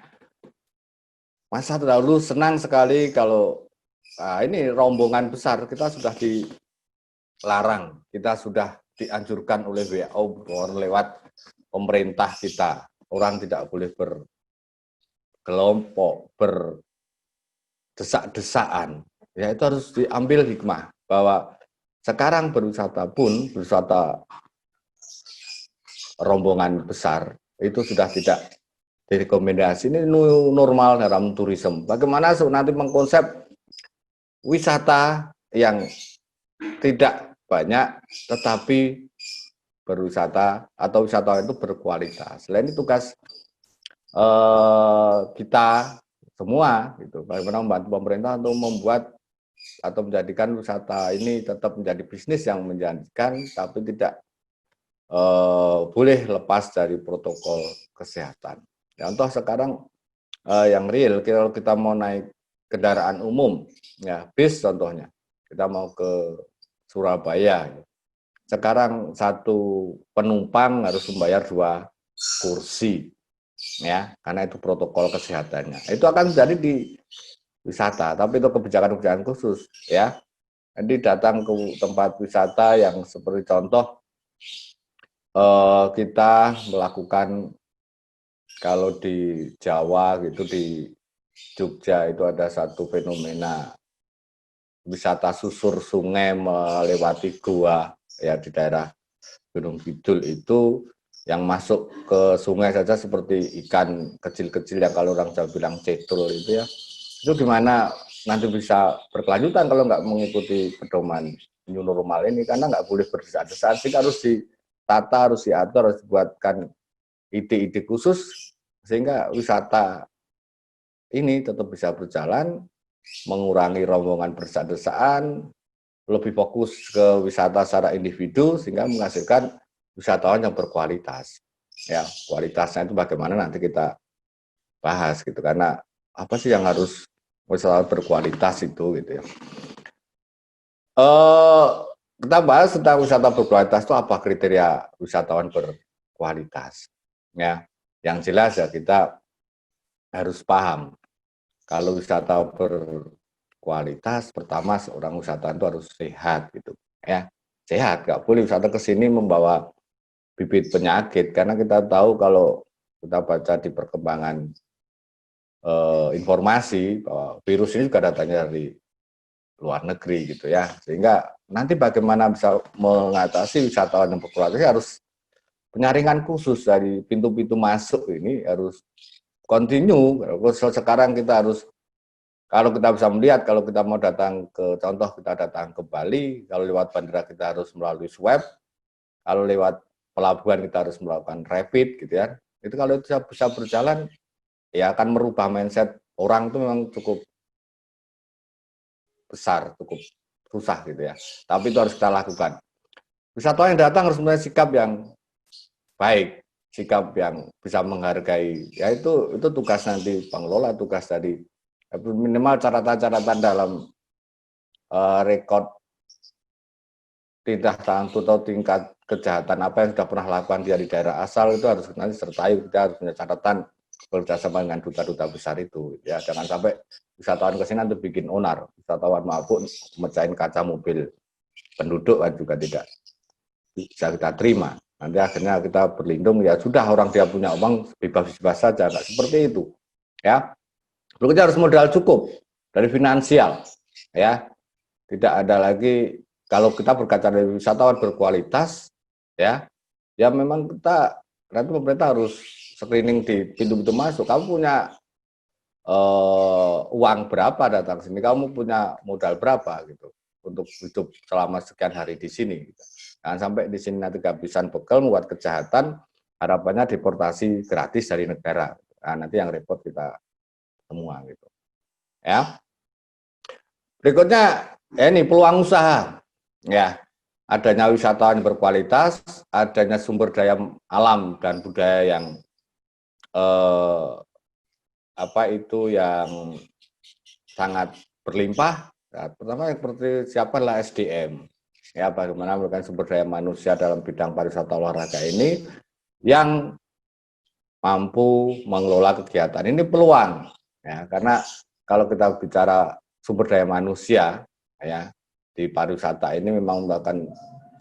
Masa terdahulu senang sekali kalau ini rombongan besar, kita sudah dilarang, kita sudah dianjurkan oleh WHO lewat pemerintah kita. Orang tidak boleh berkelompok, berdesak-desaan. Ya, itu harus diambil hikmah bahwa sekarang berwisata rombongan besar itu sudah tidak direkomendasi. Ini new normal dalam tourism. Bagaimana nanti mengkonsep wisata yang tidak banyak tetapi berwisata atau wisatawan itu berkualitas. Selain itu tugas kita semua gitu, bagaimana membantu pemerintah untuk membuat atau menjadikan wisata ini tetap menjadi bisnis yang menjanjikan, tapi tidak boleh lepas dari protokol kesehatan. Contoh sekarang yang real, kalau kita mau naik kendaraan umum, ya bis contohnya, kita mau ke Surabaya, sekarang satu penumpang harus membayar 2 kursi, ya, karena itu protokol kesehatannya. Itu akan terjadi di wisata, tapi itu kebijakan-kebijakan khusus, ya. Jadi datang ke tempat wisata yang seperti contoh kita melakukan, kalau di Jawa gitu, di Jogja itu ada satu fenomena wisata susur sungai melewati goa, ya, di daerah Gunung Kidul itu yang masuk ke sungai saja seperti ikan kecil-kecil yang kalau orang Jawa bilang cetul itu ya. Itu gimana nanti bisa berkelanjutan kalau nggak mengikuti pedoman new normal ini, karena nggak boleh berdesak-desakan, harus ditata, harus diatur, harus dibuatkan ide-ide khusus sehingga wisata ini tetap bisa berjalan, mengurangi rombongan berdesak-desakan, lebih fokus ke wisata secara individu sehingga menghasilkan wisatawan yang berkualitas. Ya, kualitasnya itu bagaimana nanti kita bahas gitu, karena apa sih yang harus wisatawan berkualitas itu gitu ya. Kita bahas tentang wisata berkualitas itu apa kriteria wisatawan berkualitas. Ya, yang jelas ya kita harus paham kalau wisata berkualitas, pertama seorang wisatawan itu harus sehat gitu ya, sehat, nggak boleh wisata ke sini membawa bibit penyakit, karena kita tahu kalau kita baca di perkembangan informasi bahwa virus ini juga datangnya dari luar negeri gitu ya, sehingga nanti bagaimana bisa mengatasi wisatawan yang berkualitas harus penyaringan khusus dari pintu-pintu masuk ini harus continue. Sekarang kita harus, kalau kita bisa melihat, kalau kita mau datang ke, contoh kita datang ke Bali, kalau lewat bandara kita harus melalui swab, kalau lewat pelabuhan kita harus melakukan rapid gitu ya. Itu kalau itu bisa berjalan, ya akan merubah mindset orang itu memang cukup besar, cukup susah gitu ya. Tapi itu harus kita lakukan. Wisatawan yang datang harus mempunyai sikap yang baik, sikap yang bisa menghargai. Ya itu tugas nanti pengelola, tugas tadi minimal catatan-catatan dalam rekod tindak tanduk atau tingkat kejahatan apa yang sudah pernah lakukan dia di daerah asal itu harus nanti sertai, kita harus punya catatan bekerjasama dengan duta-duta besar itu ya, jangan sampai wisatawan ke sini nanti bikin onar, wisatawan mabuk mecahin kaca mobil penduduk kan juga tidak bisa kita terima. Nanti akhirnya kita berlindung, ya sudah, orang dia punya uang bebas-bebas saja, nggak seperti itu ya. Berikutnya harus modal cukup dari finansial ya, tidak ada lagi. Kalau kita berkaca dari wisatawan berkualitas ya, ya memang kita nanti pemerintah harus screening di pintu-pintu masuk, kamu punya uang berapa datang sini, kamu punya modal berapa gitu untuk hidup selama sekian hari di sini gitu. Jangan sampai di sini nanti kehabisan bekal membuat kejahatan, harapannya deportasi gratis dari negara. Nah, nanti yang repot kita semua gitu ya. Berikutnya ya, ini peluang usaha ya, adanya wisatawan berkualitas, adanya sumber daya alam dan budaya yang yang sangat berlimpah. Nah, pertama yang seperti siapalah SDM ya, bagaimana memberikan sumber daya manusia dalam bidang pariwisata olahraga ini yang mampu mengelola kegiatan ini peluang ya, karena kalau kita bicara sumber daya manusia ya di pariwisata ini memang merupakan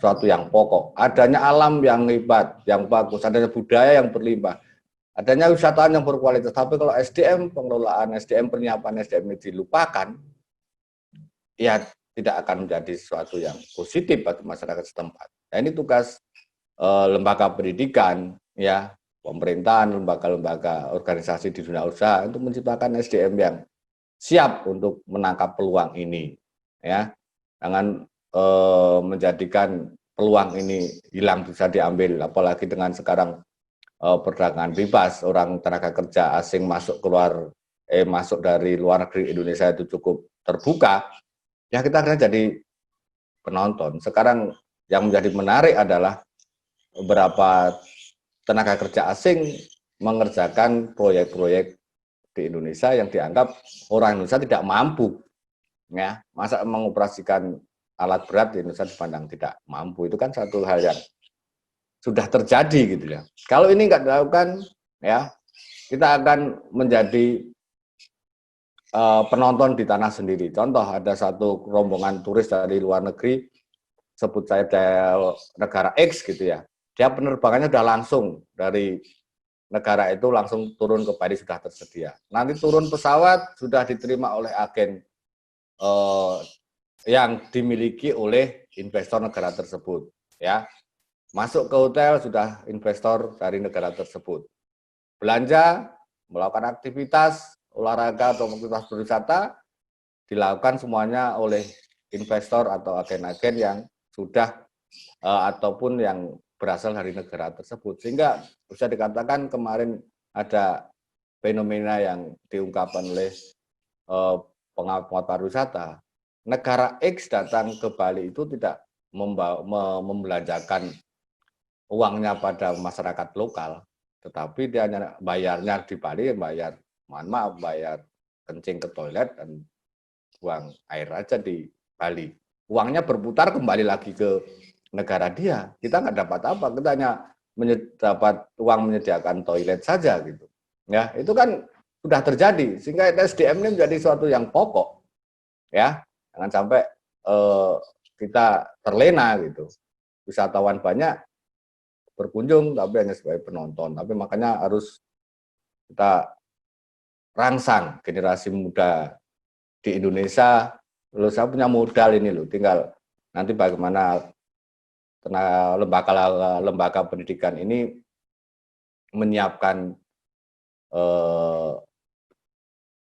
suatu yang pokok, adanya alam yang hebat, yang bagus, adanya budaya yang berlimpah, adanya wisatawan yang berkualitas. Tapi kalau SDM, pengelolaan SDM, penyiapan SDM ini dilupakan, ya tidak akan menjadi sesuatu yang positif bagi masyarakat setempat. Nah, ini tugas lembaga pendidikan, ya, pemerintahan, lembaga-lembaga organisasi di dunia usaha untuk menciptakan SDM yang siap untuk menangkap peluang ini, ya, jangan menjadikan peluang ini hilang bisa diambil, apalagi dengan sekarang perdagangan bebas, orang tenaga kerja asing masuk dari luar negeri Indonesia itu cukup terbuka, ya kita akan jadi penonton. Sekarang yang menjadi menarik adalah beberapa tenaga kerja asing mengerjakan proyek-proyek di Indonesia yang dianggap orang Indonesia tidak mampu, ya, masa mengoperasikan alat berat di Indonesia dipandang tidak mampu. Itu kan satu hal yang sudah terjadi gitu ya. Kalau ini nggak dilakukan, ya kita akan menjadi penonton di tanah sendiri. Contoh, ada satu rombongan turis dari luar negeri, sebut saya dari negara X gitu ya. Dia penerbangannya sudah langsung dari negara itu langsung turun ke Bali, sudah tersedia. Nanti turun pesawat sudah diterima oleh agen yang dimiliki oleh investor negara tersebut, ya. Masuk ke hotel sudah investor dari negara tersebut. Belanja, melakukan aktivitas olahraga atau aktivitas berwisata dilakukan semuanya oleh investor atau agen-agen yang sudah ataupun yang berasal dari negara tersebut. Sehingga bisa dikatakan kemarin ada fenomena yang diungkapkan oleh pengamat pariwisata. Negara X datang ke Bali itu tidak membelanjakan uangnya pada masyarakat lokal, tetapi dia hanya bayarnya di Bali, bayar, mohon maaf, bayar kencing ke toilet dan buang air aja di Bali. Uangnya berputar kembali lagi ke negara dia. Kita nggak dapat apa, kita hanya dapat uang menyediakan toilet saja gitu. Ya, itu kan sudah terjadi sehingga SDM ini menjadi suatu yang pokok. Ya, jangan sampai kita terlena gitu. Wisatawan banyak berkunjung tapi hanya sebagai penonton. Tapi makanya harus kita rangsang generasi muda di Indonesia. Loh, saya punya modal ini loh, tinggal nanti bagaimana lembaga pendidikan ini menyiapkan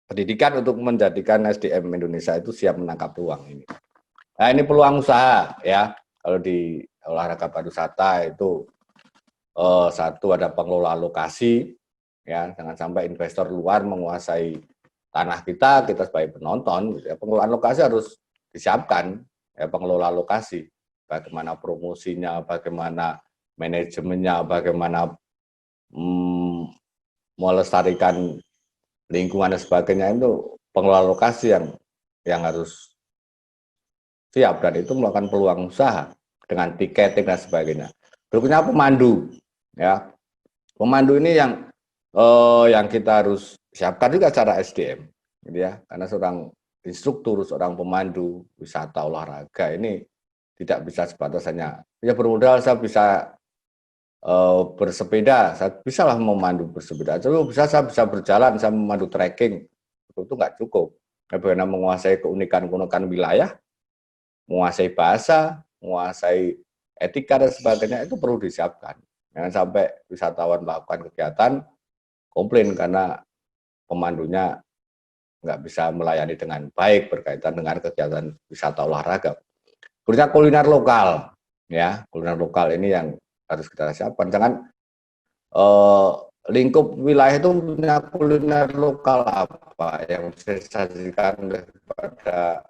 pendidikan untuk menjadikan SDM Indonesia itu siap menangkap peluang ini. Nah, ini peluang usaha ya. Kalau di olahraga pariwisata itu satu ada pengelola lokasi ya, jangan sampai investor luar menguasai tanah kita sebagai penonton gitu ya. Pengelolaan lokasi harus disiapkan ya, pengelola lokasi. Bagaimana promosinya, bagaimana manajemennya, bagaimana melestarikan lingkungan dan sebagainya, itu pengelola lokasi yang harus siap, dan itu melakukan peluang usaha dengan tiketing dan sebagainya. Berikutnya pemandu ya. Pemandu ini yang kita harus siapkan juga secara SDM gitu ya. Karena seorang instruktur, seorang pemandu wisata olahraga ini tidak bisa sebatas hanya ya bermodal saya bisa bersepeda, saya bisa lah memandu bersepeda. Saya bisa berjalan, saya memandu trekking. Itu nggak cukup. Bagaimana menguasai keunikan-keunikan wilayah, menguasai bahasa, menguasai etika dan sebagainya, itu perlu disiapkan. Jangan sampai wisatawan melakukan kegiatan komplain karena pemandunya nggak bisa melayani dengan baik berkaitan dengan kegiatan wisata olahraga. Berikutnya kuliner lokal, ya kuliner lokal ini yang harus kita siapkan. Jangan lingkup wilayah itu punya kuliner lokal apa yang bisa disajikan kepada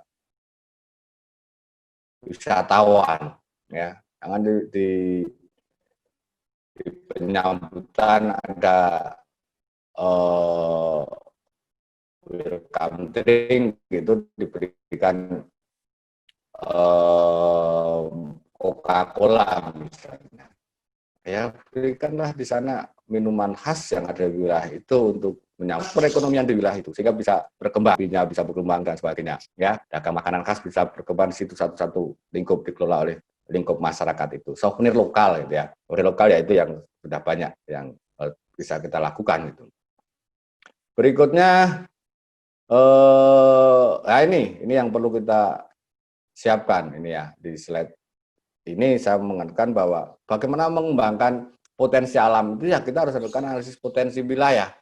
wisatawan, ya. Jangan di penyambutan ada welcome drink gitu diberikan Coca-Cola misalnya. Ya berikanlah di sana minuman khas yang ada di wilayah itu untuk menyambut perekonomian di wilayah itu sehingga bisa berkembang, bisa berkembang dan sebagainya. Ya, dagang makanan khas bisa berkembang di situ, satu lingkup dikelola oleh lingkup masyarakat itu. Souvenir lokal gitu ya. Souvenir lokal ya itu yang sudah banyak yang bisa kita lakukan gitu. Berikutnya nah ini yang perlu kita siapkan ini ya di slide ini saya mengatakan bahwa bagaimana mengembangkan potensi alam itu ya kita harus lakukan analisis potensi wilayah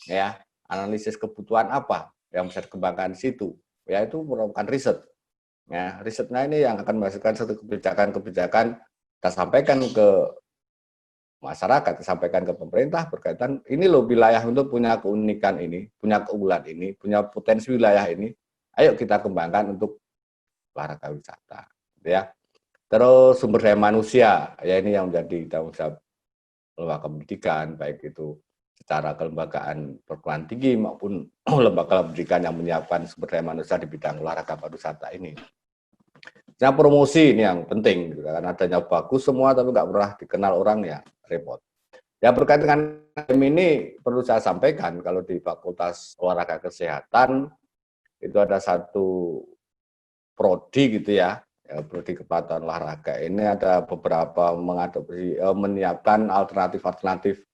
ya, analisis kebutuhan apa yang bisa dikembangkan di situ ya, itu merupakan riset ya. Risetnya ini yang akan menghasilkan satu kebijakan kita sampaikan ke masyarakat, sampaikan ke pemerintah berkaitan ini loh wilayah untuk punya keunikan ini, punya keunggulan ini, punya potensi wilayah ini, ayo kita kembangkan untuk olahraga wisata ya. Terus sumber daya manusia ya, ini yang menjadi tanggung jawab lembaga pendidikan, baik itu secara kelembagaan perguruan tinggi maupun lembaga pendidikan yang menyiapkan sumber daya manusia di bidang olahraga pariwisata ini. Nah, promosi ini yang penting, karena adanya bagus semua tapi nggak pernah dikenal orang ya repot. Ya berkaitan dengan ini perlu saya sampaikan kalau di Fakultas Olahraga Kesehatan itu ada satu prodi gitu ya, prodi kepelatihan olahraga ini ada beberapa mengadopsi menyiapkan alternatif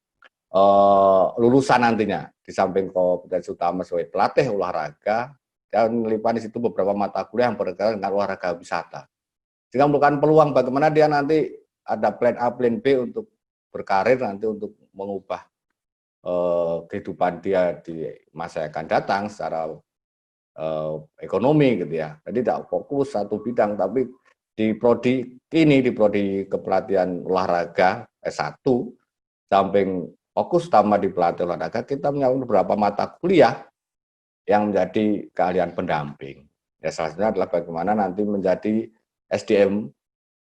lulusan nantinya di samping kompetensi utama sebagai pelatih olahraga dan melipat di situ beberapa mata kuliah yang berkaitan dengan olahraga wisata. Sehingga merupakan peluang bagaimana dia nanti ada plan A, plan B untuk berkarir nanti untuk mengubah kehidupan dia di masa yang akan datang secara ekonomi gitu ya. Jadi tidak fokus satu bidang, tapi di prodi ini, di prodi kepelatihan olahraga S1, samping fokus utama di pelatihan olahraga, kita punya beberapa mata kuliah yang menjadi keahlian pendamping. Ya salah satunya adalah bagaimana nanti menjadi SDM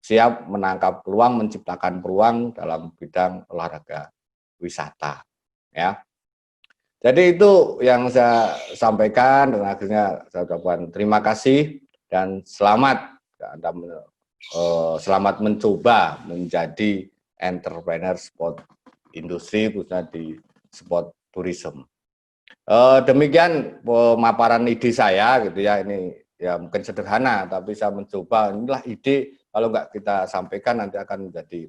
siap menangkap peluang, menciptakan peluang dalam bidang olahraga wisata. Ya. Jadi itu yang saya sampaikan dan akhirnya saya ucapkan terima kasih dan selamat Anda selamat mencoba menjadi entrepreneur sport industri khususnya di sport tourism. Demikian pemaparan ide saya gitu ya, ini ya mungkin sederhana tapi saya mencoba, inilah ide, kalau nggak kita sampaikan nanti akan menjadi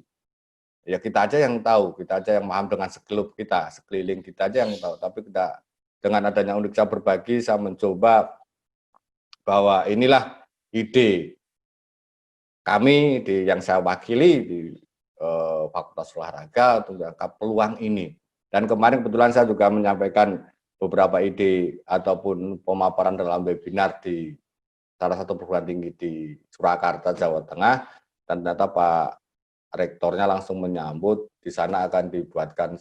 ya kita aja yang tahu, kita aja yang paham dengan segelup kita, sekeliling kita aja yang tahu. Tapi kita dengan adanya Unik saya berbagi, saya mencoba bahwa inilah ide kami yang saya wakili di Fakultas Olahraga untuk menangkap peluang ini. Dan kemarin kebetulan saya juga menyampaikan beberapa ide ataupun pemaparan dalam webinar di salah satu perguruan tinggi di Surakarta, Jawa Tengah, dan ternyata Pak rektornya langsung menyambut. Di sana akan dibuatkan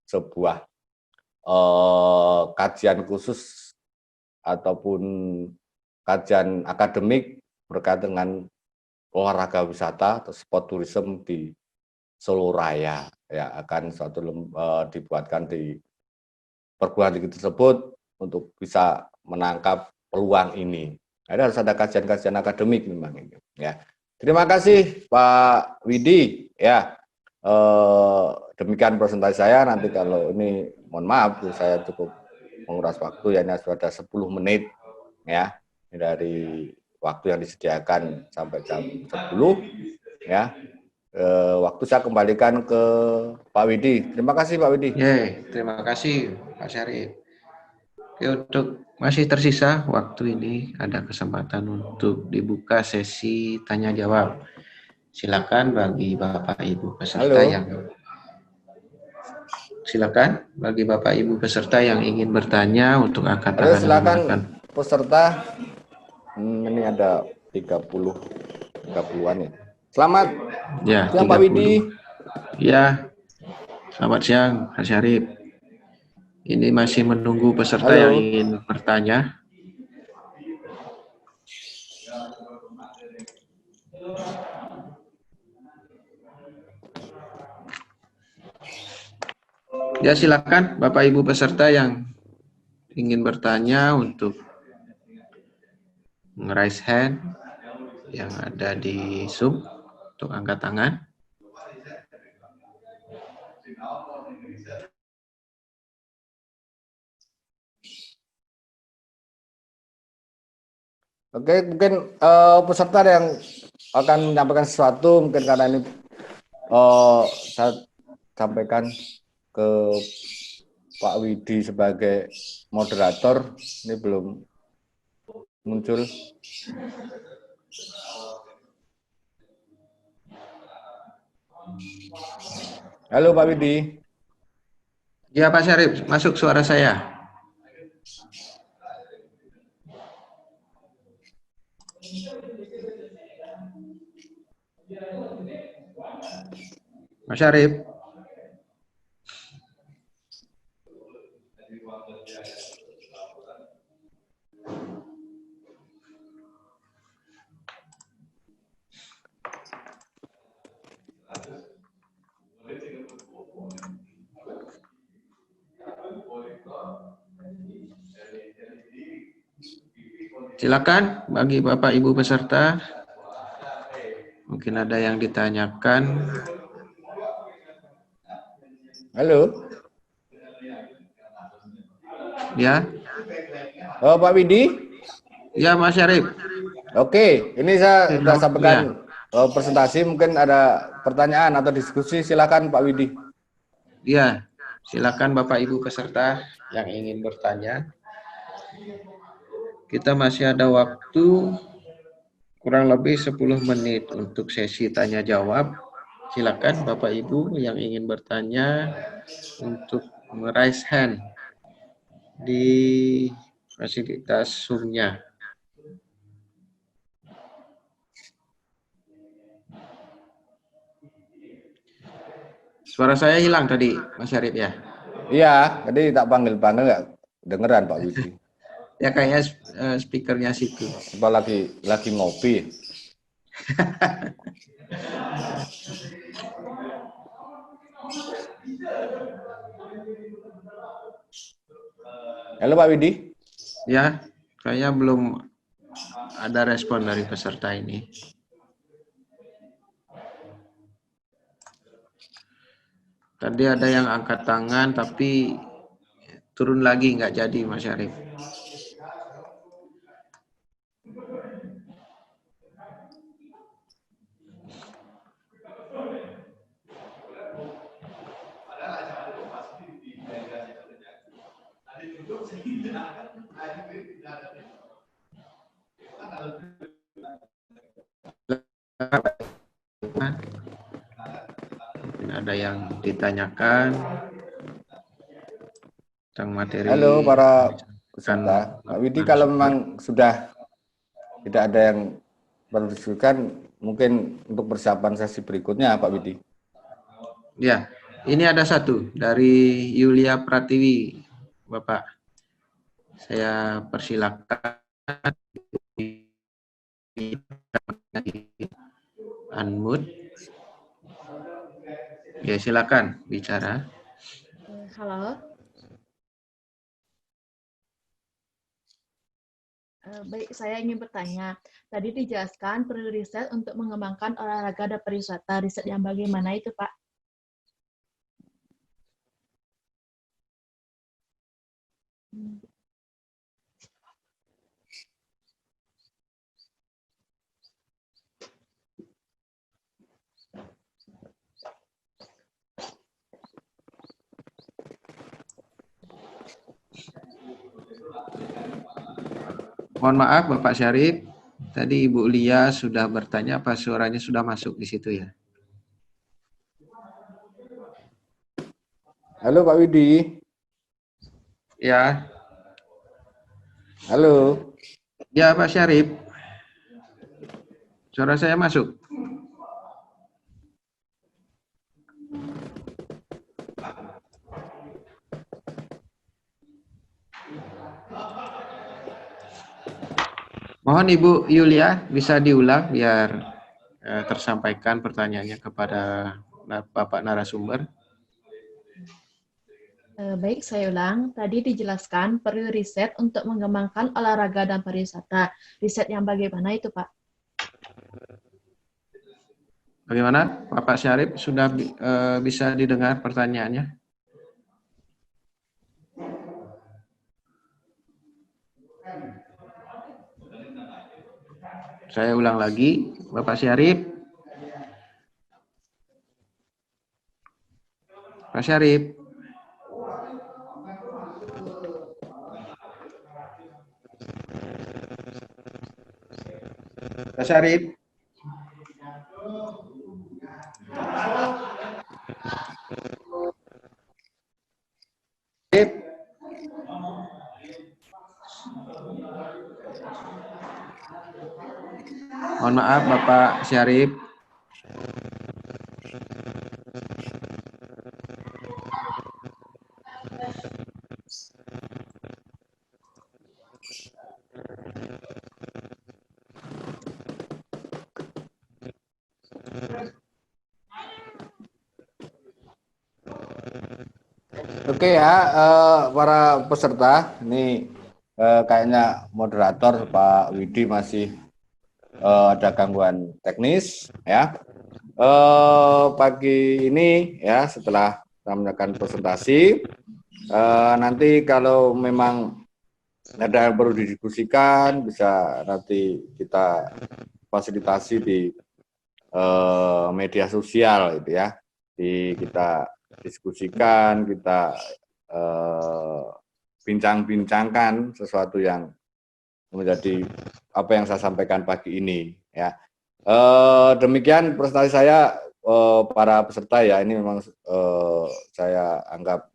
sebuah kajian khusus ataupun kajian akademik berkaitan dengan olahraga wisata atau sport tourism di Solo Raya, ya akan dibuatkan di perguruan tinggi tersebut untuk bisa menangkap peluang ini. Ada harus ada kajian-kajian akademik memang ini. Ya, terima kasih Pak Widi. Ya, demikian presentasi saya. Nanti kalau ini, mohon maaf, saya cukup menguras waktu. Ya, ini sudah 10 menit. Ya, ini dari waktu yang disediakan sampai jam 10. Ya, waktu saya kembalikan ke Pak Widi. Terima kasih Pak Widi. Terima kasih Pak Syarif. Oke, untuk masih tersisa waktu ini ada kesempatan untuk dibuka sesi tanya jawab. Silakan bagi Bapak Ibu peserta yang ingin bertanya untuk angkat tangan Silakan menggunakan. Peserta. Ini ada 30-an ya. Selamat siang Pak Widi. Ya, selamat siang Pak Syarif. Ini masih menunggu peserta yang ingin bertanya. Ya, silakan Bapak Ibu peserta yang ingin bertanya untuk raise hand yang ada di Zoom untuk angkat tangan. Oke, mungkin peserta yang akan menyampaikan sesuatu, mungkin karena ini saya sampaikan ke Pak Widi sebagai moderator, ini belum muncul. Halo Pak Widi. Ya Pak Syarif, masuk suara saya. Mas Syarif. Silakan bagi Bapak Ibu peserta. Mungkin ada yang ditanyakan. Halo. Ya. Pak Widi. Ya Mas Syarif. Oke, ini saya sudah sampaikan presentasi, mungkin ada pertanyaan atau diskusi, silakan Pak Widi. Ya, silakan Bapak Ibu peserta yang ingin bertanya. Kita masih ada waktu kurang lebih 10 menit untuk sesi tanya jawab. Silakan Bapak Ibu yang ingin bertanya untuk raise hand di fasilitas Zoom-nya. Suara saya hilang tadi, Mas Syarif ya? Iya, tadi tak panggil-panggil nggak dengeran Pak Widi. Ya kayaknya speakernya situ. Apa lagi ngopi? Halo Pak Widi. Ya, kayaknya belum ada respon dari peserta ini. Tadi ada yang angkat tangan tapi turun lagi, nggak jadi Mas Syarif. Mungkin ada yang ditanyakan tentang materi. Halo para Kan peserta. Pak Widi, kalau memang sudah tidak ada yang perlu diskusikan, mungkin untuk persiapan sesi berikutnya Pak Widi. Ya, ini ada satu dari Yulia Pratiwi, Bapak. Saya persilakan unmute. Ya, silakan bicara. Halo. Baik, saya ingin bertanya. Tadi dijelaskan perlu riset untuk mengembangkan olahraga dan pariwisata. Riset yang bagaimana itu, Pak? Mohon maaf Bapak Syarif, tadi Ibu Lia sudah bertanya apa suaranya sudah masuk di situ ya? Halo Pak Widi. Ya. Halo. Ya Pak Syarif. Suara saya masuk? Mohon Ibu Yulia bisa diulang biar tersampaikan pertanyaannya kepada Bapak narasumber. Baik, saya ulang. Tadi dijelaskan perlu riset untuk mengembangkan olahraga dan pariwisata. Riset yang bagaimana itu, Pak? Bagaimana Bapak Syarif, sudah bisa didengar pertanyaannya? Saya ulang lagi, Bapak Syarif. Pak Syarif. Pak Syarif. Mohon maaf Bapak Syarif. Oke ya, para peserta, ini kayaknya moderator Pak Widi masih ada gangguan teknis ya. Pagi ini ya, setelah kita melakukan presentasi, nanti kalau memang ada yang perlu didiskusikan, bisa nanti kita fasilitasi di media sosial gitu ya. Kita diskusikan, kita bincang-bincangkan sesuatu yang menjadi apa yang saya sampaikan pagi ini ya. Demikian presentasi saya para peserta ya, ini memang saya anggap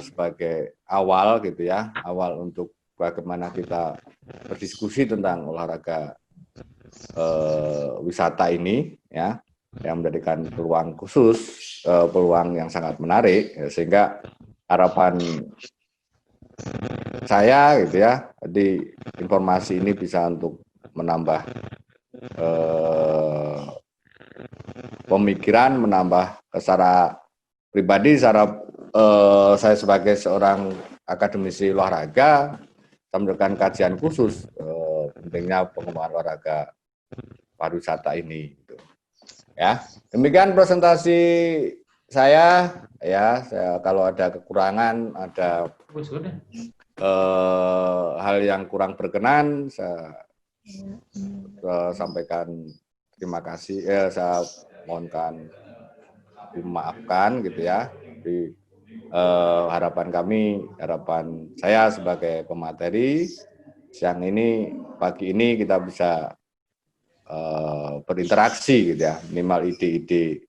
sebagai awal gitu ya, awal untuk bagaimana kita berdiskusi tentang olahraga wisata ini ya, yang menjadikan peluang khusus, peluang yang sangat menarik, ya, sehingga harapan saya gitu ya, di informasi ini bisa untuk menambah pemikiran, menambah secara pribadi, secara saya sebagai seorang akademisi olahraga, sampaikan kajian khusus pentingnya pengembangan olahraga pariwisata ini. Gitu. Ya, demikian presentasi saya. Ya, kalau ada kekurangan, ada hal yang kurang berkenan, saya sampaikan terima kasih. Saya mohonkan dimaafkan gitu ya. Di harapan saya sebagai pemateri siang ini, pagi ini kita bisa berinteraksi gitu ya, minimal ide-ide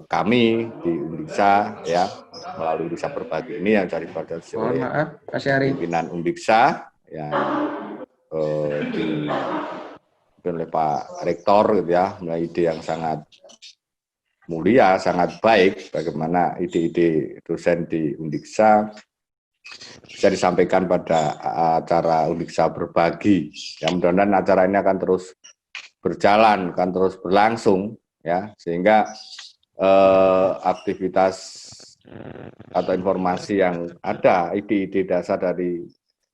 kami di Undiksa ya, melalui Undiksa Berbagi ini yang daripada oleh pimpinan Undiksa yang dipimpin oleh Pak Rektor gitu ya, melalui ide yang sangat mulia, sangat baik, bagaimana ide-ide dosen di Undiksa bisa disampaikan pada acara Undiksa Berbagi. Ya, mudah-mudahan acara ini akan terus berjalan, akan terus berlangsung, ya, sehingga aktivitas atau informasi yang ada, ide-ide dasar dari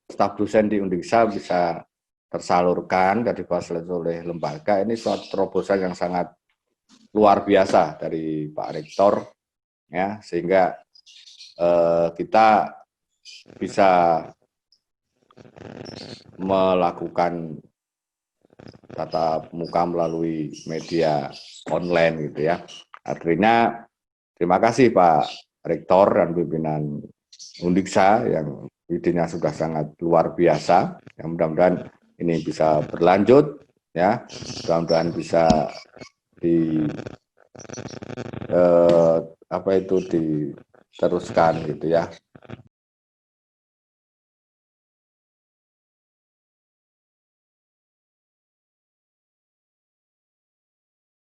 staf dosen di Undiksa bisa tersalurkan dan difasilitasi oleh lembaga. Ini suatu terobosan yang sangat luar biasa dari Pak Rektor, ya, sehingga kita bisa melakukan tatap muka melalui media online gitu ya. Artinya terima kasih Pak Rektor dan pimpinan Undiksa yang idenya sudah sangat luar biasa. Yang mudah-mudahan ini bisa berlanjut ya. Mudah-mudahan bisa diteruskan gitu ya.